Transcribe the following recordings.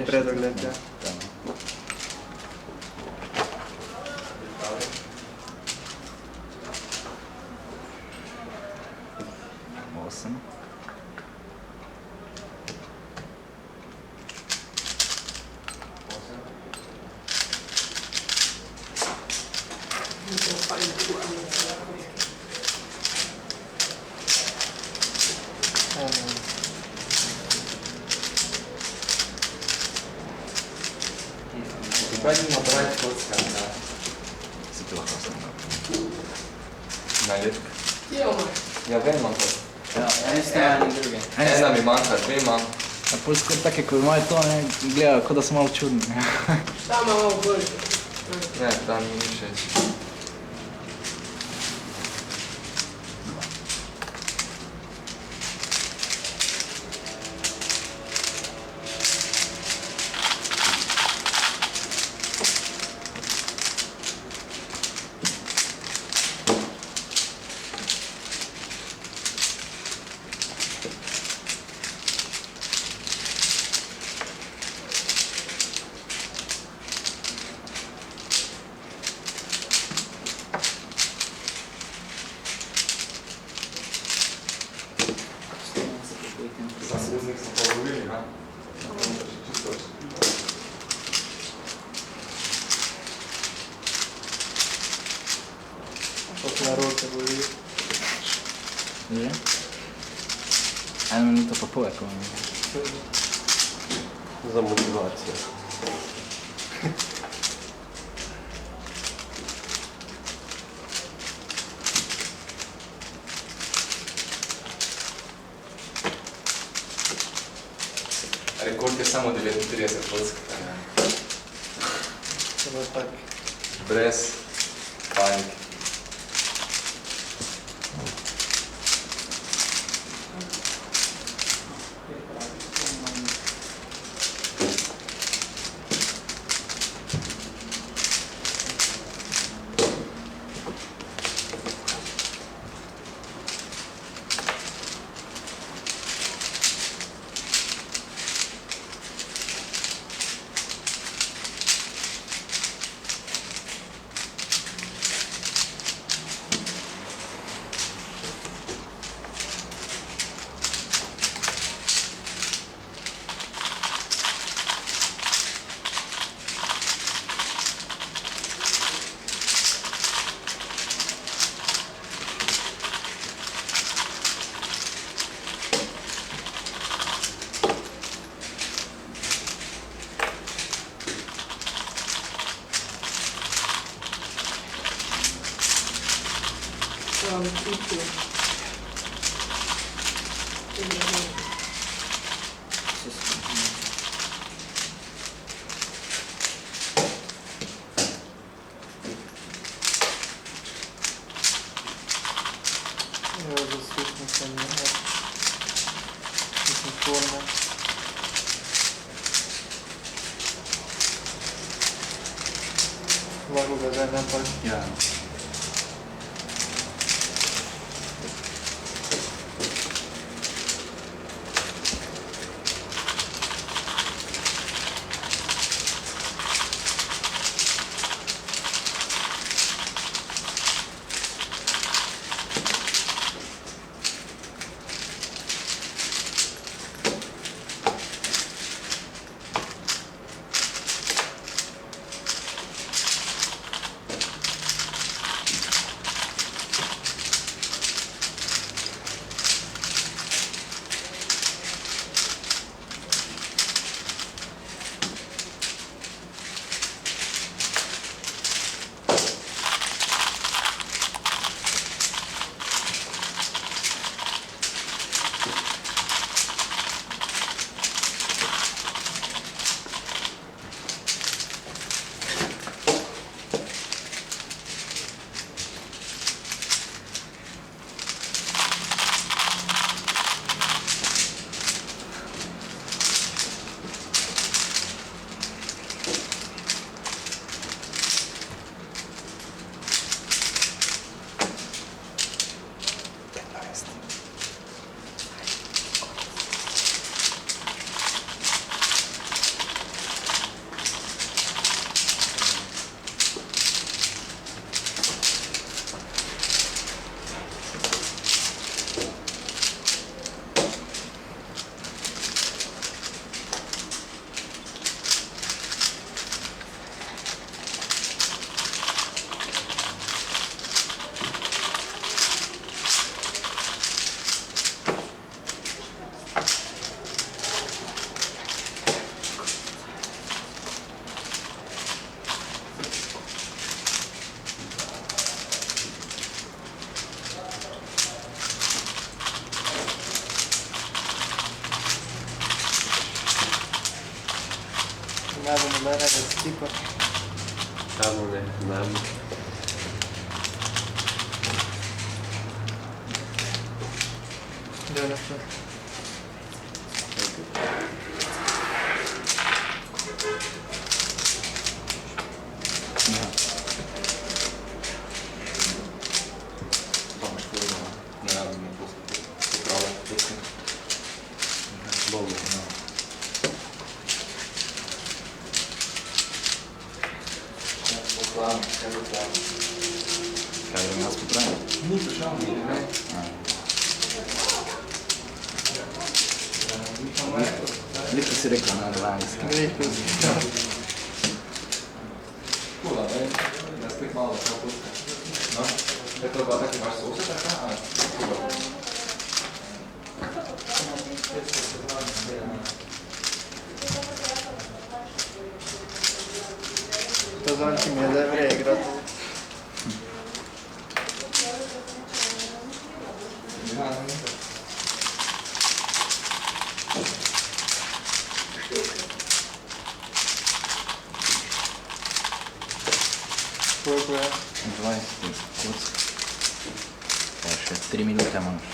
predogled, ja. Osem. Pojdimo brati kocka, da. Si ti lahko ostane. Najlepka. Ja, vem, imam to. Ja, eni ste eni drugi. Ena mi manjka, dve imam. Ja, pol skoraj take, ko imajo to, ne, gledajo, kot da so malo čudni. Tam malo bolj. Ne, ta mi ni všeč. Za srednjih smo polovili, ne? To se na roke boli. Že? 1 minuto pa pol, ako vam Za motivacijo. Rekord je samo 39 kock. To je tak. Brez panike. Ja, zaslušno sem ne. Mislim, forma. Lahko ga zdaj ne pa. Ja. Nada nobenega stika. Samo ne, nam. Gdje je naprej? Samo škodno, ne rabimo popravljati tukaj. Bogu. Poklavim, kaj bo poklavim. Kaj grem jaz popravim? Ni prišel mi, ne? Veliko si rekel na anglajski. Rekel si. Kula, ne? Da spet malo da prav puska. No? Je to pa taki vaš sosed, taka? A, kula. To znači mi je da je vrije igrat. Ja, ne? Koliko je? 20 kock. Pa še 3 minute imaš.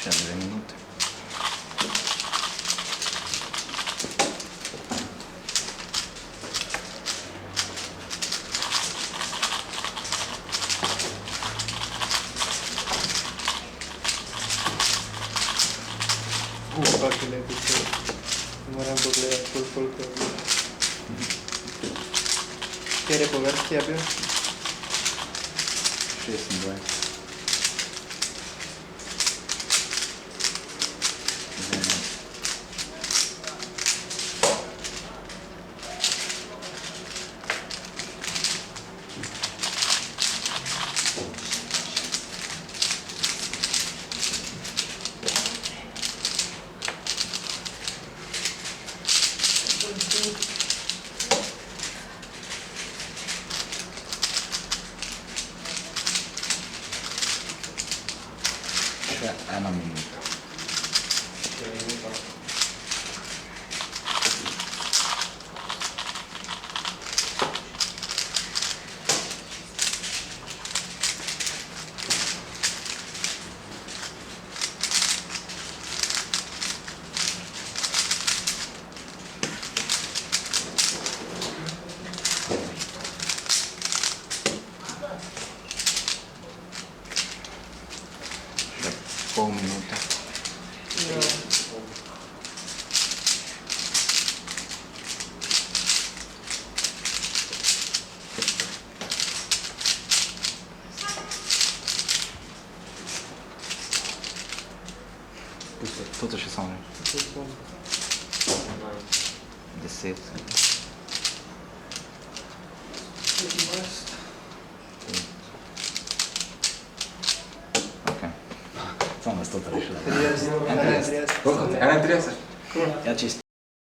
Še 2 minute. Kaki lepi cel. Moram pogledati koliko je bilo. Kjer je po vrsti je bil? 26. Še 1 minuta. Pol minute. Ja. Toto še samo To bom. 10. Ok. Samo nas to rešila. 30, 31. Koliko te? 31? Ja, čisto.